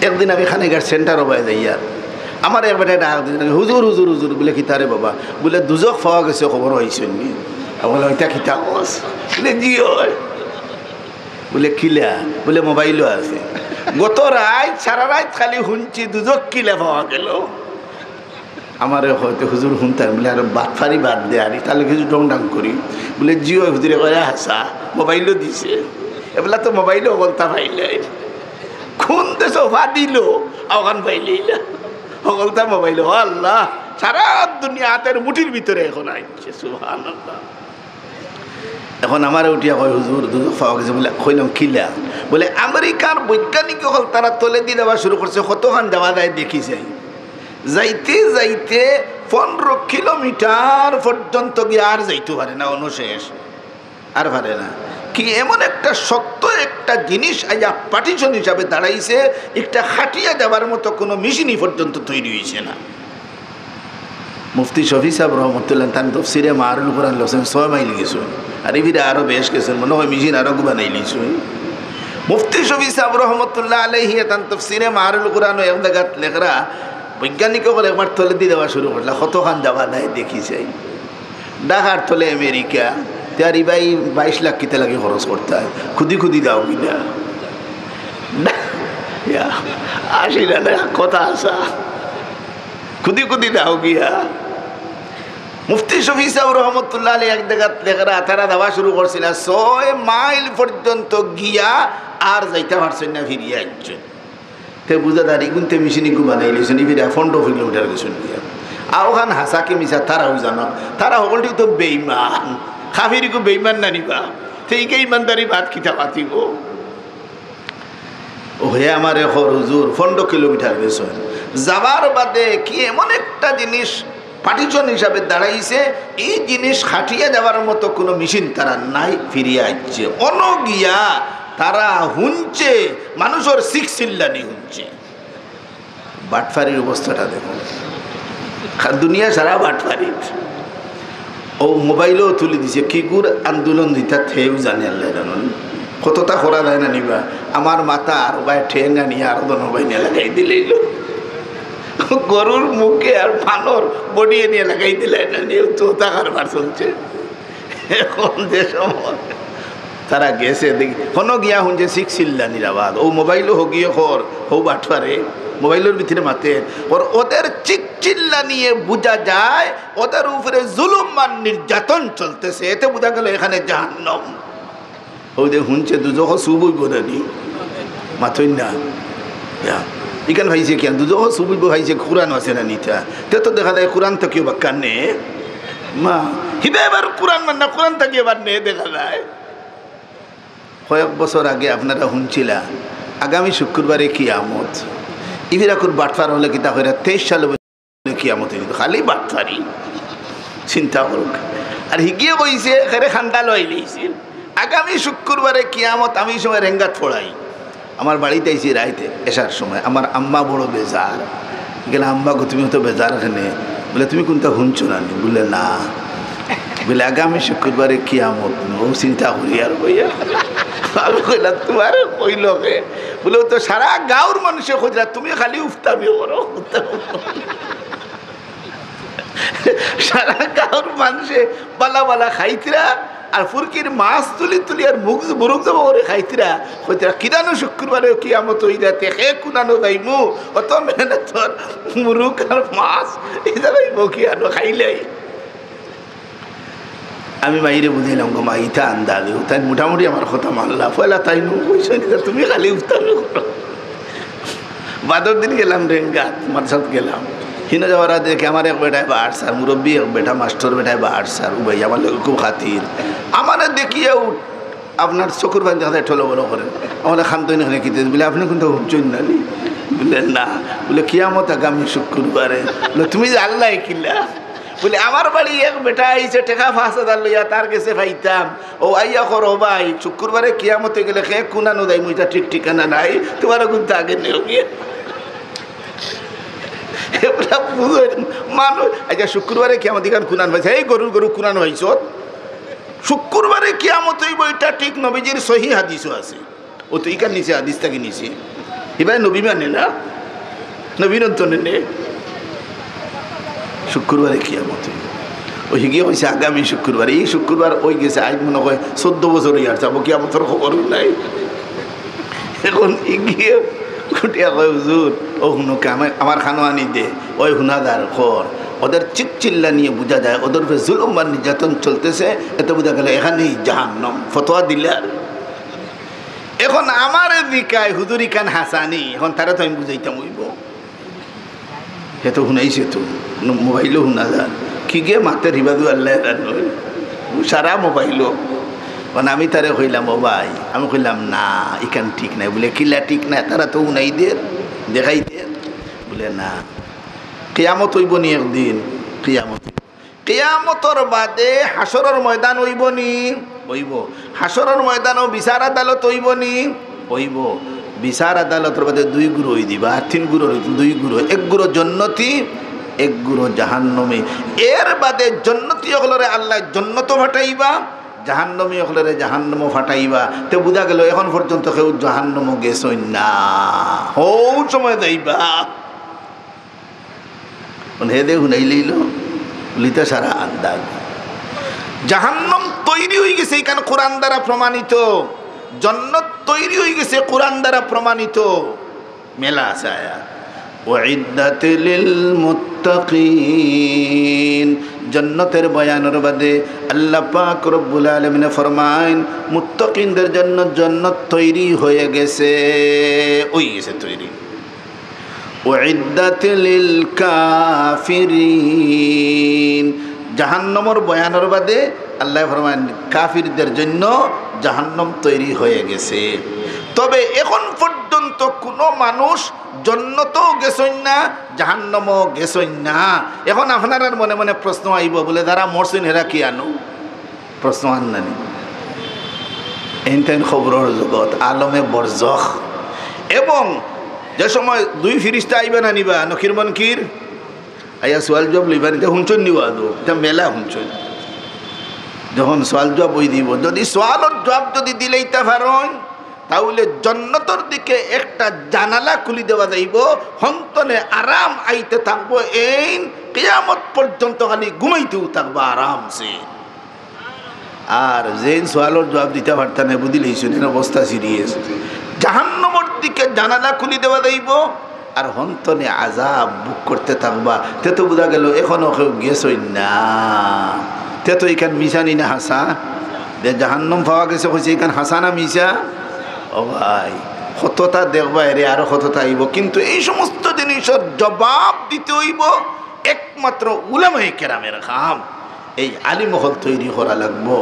একদিন আমি খানিকার সেন্টার ওবায় যাইয়া আমার এক বেটায় ডাক দিন, হুজুর হুজুর হুজুর বলে কিতারে বাবা, বলে দুজক পাওয়া গেছে, খবর হয়েছে নি? বলে ওইটা কিতা কস? বলে জি হয়। বলে কিলা? বলে মোবাইলও আছে। গত রাত সারা রাত খালি শুনছি দুজক কিলা পাওয়া গেল। আমার হয়তো হুজুর শুনতাম, বলে আর বাটফারি বাদ দে, আর তাহলে কিছু ডং ডাং করি। বলে জিও হুজুরে করে হাসা, মোবাইলও দিছে। এবেলা তো মোবাইলও বলতা পাইলে কোন দেশ ভা দিল আওখান পাইলেইলা সকলতা মোবাইল। আল্লাহ, সারা দুনিয়া হাতের মুঠির ভিতরে এখন আইছে। সুবহানাল্লাহ। এখন আমার উঠিয়া কয় হুজুর দুজক পাওয়া গেছে। বলে কইলাম কিলা? বলে আমেরিকার বৈজ্ঞানিক হল তারা তলে দিয়ে দেওয়া শুরু করছে, কতখান যাওয়া যায় দেখি যাই। যাইতে যাইতে 15 কিলোমিটার পর্যন্ত গিয়ে আর যাইতে পারে না, অনুশেষ আর পারে না। কি এমন একটা শক্ত একটা জিনিস আইয়া পার্টিশন হিসাবে দাঁড়াইছে, একটা খাটিয়া যাবার মতো কোনো মেশিনই পর্যন্ত তৈরি হয়েছে না। মুফতি শফি সাহেব রহমতুল্লাহ তান তফসিরে মারুল কোরআন লোসেন 6 মাইল গেছো, আর এবিরা আরো বেশ গেছেন, মনে হয় মেশিন আরো বানাই লিছো। মুফতি শফি সাহেব রহমতুল্লাহ আলাইহি তান তফসিরে মারুল কোরআন এক জায়গাত লেখরা বৈজ্ঞানিক বলে একবার তলে দিয়ে দেওয়া শুরু করলা, কতখান যাওয়া দেয় দেখি যাই। ঢাকার তলে আমেরিকা, তারি ভাই 22 লাখ কিতে লাগে খরচ করতে হয়। খুদি খুদি দাও কিনা 80 না কথা আসা, খুদি খুদি দাও গিয়া। মুফতি শফি সাহেব রহমতুল্লাহ আলী এক জায়গা লেখরা তারা দেওয়া শুরু করছিল, 6 মাইল পর্যন্ত গিয়া আর যাইতে পারছেন না, ফিরিয়ে আসছেন। তে বুঝাদারি গুনতে মেশিনি গু বানাই লিয়েছেন, ফিরে 15 কিলোমিটার গেছেন গিয়া। আর ওখান হাসাকে মিশা তারাও জানো, তারা সকলটি তো বেইমান, খাফিরিকো বেইমান না নিবা, ঠিক ইমানদারি ভাত খিতা পাতিব। ও হে আমার এখন হুজুর 15 কিলোমিটার গেছেন, যাবার বাদে কি এমন একটা জিনিস পার্টিশন হিসাবে দাঁড়াইছে, এই জিনিস খাটিয়ে যাওয়ার মতো কোনো মেশিন তারা নাই, ফিরিয়ে আসছে। অন গিয়া তারা হুনছে, মানুষের সিক্সিল্লানি হুনছে। বাটফারির অবস্থাটা দেখুন, দুনিয়া সারা বাটফারি। ও মোবাইলও তুলে দিছে, কি গুড় আন্দোলন দিতা থেউ জানে আল্লাহ জানুন, কতটা করা যায় না নিবা। আমার মাথা আর ভাই ঠেঙ্গা নিয়ে আর মোবাইল লাগাই দিলেই গরুর মুখে আর ফানোর বডিয়ে নিয়ে লাগাই দিলে না, নিয়ে তো টাকার বার চলছে। এখন যে সময় তারা গেছে দেখি কোনো গিয়া শুনছে সিক্সিল্লানির আওয়াজ, ও মোবাইলও হগিয়ে হর হৌ বাটফারে মোবাইলের ভিতরে মাতে ওর, ওদের চিল্লা নিয়ে বোঝা যায় ওদের উপরে জুলুম আর নির্যাতন চলতেছে। এতে বোঝা গেল এখানে জাহান্নাম। ওই যে শুনছে দুজহ সুবই বোধানি মাথই না ইকান ভাইছে কেন দুজহ সুবই ভাইছে, কোরআন আছে না নিতা, তে তো দেখা যায় কোরআন তো কেউ বাক্কার নে মা হিদে এবার কোরআন মান না, কোরআন থেকে এবার নে দেখা যায়। কয়েক বছর আগে আপনারা শুনছিলা আগামী শুক্রবারে কিয়ামত, ইবিরাকুর বাটফার হলে কিতা করে 23 সালে কিয়ামত, খালি বাটফারি চিন্তা করুক। আর হিগিয়ে বইছে খেরে খান্দা লই লইছিল, আগামী শুক্রবারে কিয়ামত। আমি এই সময় রেঙ্গাত ফোড়াই, আমার বাড়িতে আইছি রাইতে এসার সময়, আমার আম্মা বড় বেজার। গেলে আম্মা গো তুমি তো বেজার এখানে, বলে তুমি কোনটা শুনছো না? বলে না, বলে আগামী শুক্রবারে কিয়ামত। ও চিন্তা করি আর বইয়া আমি কইলাম তোমার কইল কে? বলে তো সারা গাঁওর মানুষে খোঁজলা, তুমি খালি উফতামি করো। সারা গাঁওর মানুষে বালা বালা খাইতিরা আর ফুরকির মাছ তুলি তুলি আর মুরুখ জমা করে খাইতিরা, হইতিরা কিদানো শুক্রবারে কিয়ামত হই যাতে হে কুনানো যাইমু, অত মেহনতর মুরুখ আর মাছ এই জায়গায় বকি আনো খাইলেই। আমি বাইরে বুঝাইলাম গো মা ইটা আন্দালে, তাই মোটামুটি আমার কথা মানলা। পয়লা তাই কইস তুমি খালি উফতামি করো। বাদর দিন গেলাম রেঙ্গাত মাদ্রাসাত গেলাম, হিনে যাওয়ার দেখে আমার এক বেটায় বা 8 স্যার মুরব্বী, এক বেটা মাস্টার বেটায় বা 8 স্যার, ও ভাই আমার লোক খুব খাতির। আমার দেখিয়েও আপনার চকুর বান্ধে হাতে ঠলো বলো করেন, আমার খান্তই না কিতে বলে আপনি কিন্তু হুমচুন না নি? বললেন না, বলে কিয়ামত আগামী শুক্রবারে। বলে তুমি যে আল্লাহ কিল্লা, বলে আমার বাড়ি এক বেটা আইছে টেকা 5,000 লইয়া, তার কাছে পাইতাম ও আইয়া করো ভাই শুক্রবারে কিয়ামতে গেলে খে কুনানো দেয় মুইটা ঠিক ঠিকানা নাই, তোমারও কিন্তু আগে নেও গিয়ে মানুষ। আচ্ছা শুক্রবারে কিয়ামত ইখান কুনান হয়েছে, এই গরুর গরু কুনান হয়েছ শুক্রবারে কিয়ামত হইব, এটা ঠিক নবীজির সহি হাদিসও আছে। ও তো ইকান নিচে হাদিস থেকে নিচে এবার নবী মানে না, নবীনত্ব নেনে শুক্রবারে কিয়ামত ওই গিয়ে হয়েছে আগামী শুক্রবার। এই শুক্রবার ওই গেছে আজ মনে হয় 14 বছর আর যাবো কিয়ামতের খবর নাই। এখন গিয়ে কুটিয়া কয় হুজুর ও হুনুকে আমার খানো আনি দে, ওই হুনাদার খর ওদের চিল্লা নিয়ে বোঝা যায় ওদের জুলুম বা নির্যাতন চলতেছে, এত বোঝা গেল এখানেই জাহান্নাম ফতোয়া দিলার। এখন আমার দিকায় হুজুরি কান হাসানি, এখন তারা তো আমি বুঝাইতাম হইব, সে তো শুনাইছে তো মোবাইলও শুনা যান কি গে মাতের হিবাদু আল্লাহ সারা মোবাইলও। মানে আমি তারে কইলাম ও ভাই, আমি কইলাম না এখান ঠিক নাই। বলে কিলা ঠিক নাই? তারা তো উনাই দের দেখাই দেন। বলে না কিয়ামত হইব নি একদিন, কিয়ামত কিয়ামতর বাদে হাসরের ময়দান হইব নি? হইব। হাসরের ময়দানও বিচার আদালত হইব নি? হইব। বিচার আদালতের বাদে 2 গুরু হই দিবা, 3 গুরু 2 গুরু, 1 গুরু জন্নতি 1 গুরু জাহান্নমী। এর বাদে জন্নতি হলরে আল্লাহ জন্নত ফাটাইবা, জাহান্নমী হলরে জাহান্নম ফাটাইবা। তো বুঝা গেল এখন পর্যন্ত কেউ জাহান্নম গেছই না, হৌ সময় দেইবা হে দে শুনাই লইল লিতে সারা আন্দাজ। জাহান্নম তৈরি হয়ে গেছে এখানে কোরআন দ্বারা প্রমাণিত, জন্নত তৈরি হয়ে গেছে কোরআন দ্বারা প্রমাণিত। মেলা আছে আয়াত উইদ্দাত লিল মুত্তাকিন। জান্নাতের বয়ানের বাদে আল্লাহ পাক রব্বুল আলামিন ফরমায়েন মুত্তাকিনদের জন্য জান্নাত তৈরি হয়ে গেছে, ওই গেছে তৈরি। উইদ্দাত লিল কাফিরিন। জাহান্নামের বয়ানের বাদে আল্লাহ ফরমায়েন কাফিরদের জন্য জাহান্নাম তৈরি হয়ে গেছে। তবে এখন পর্যন্ত কোনো মানুষ জান্নাতও গেছই না, জাহান্নামও গেছই না। এখন আপনার মনে মনে প্রশ্ন আইব, বলে যারা মরছেন হেরা কি আনো? প্রশ্ন আননানি এনতেন খবরের জগৎ আলমে বরজখ। এবং যে সময় 2 ফিরিস্তা আইবে না নিবা নকির মনকির আইয়া সোয়াল জবাব লইবা নিতে শুনছন নিবা দো এটা মেলা শুনছন। যখন সোয়াল জবাব বই দিব, যদি সোয়ালের জবাব যদি দিলেইতে পারেন তাহলে জান্নাতের দিকে একটা জানালা খুলি দেওয়া যাইব, হন্তনে আরাম আইতে থাকবো, এই কিয়ামত পর্যন্ত খালি ঘুমাইতেও থাকবো আরামসে। আর যেই সোয়ালের জবাব দিতে পারত না বুঝিলেই শুনেন অবস্থা সিরিয়াস। জাহান্নামের দিকে জানালা খুলি দেওয়া যাইব আর হন্তনে আযাব বুক করতে থাকবা। তে তো বোঝা গেল এখনো কেউ গেছই না। তে তো এখান মিশানি না হাসা যে জাহান্নাম পাওয়া গেছে হয়েছে এখান হাসা না মিশা? ও ভাই সততা দেখবা এরে আরো সততা আইব, কিন্তু এই সমস্ত জিনিসের জবাব দিতে হইব একমাত্র উলামায়ে কেরামের কাম। এই আলিমহল তৈরি করা লাগবো।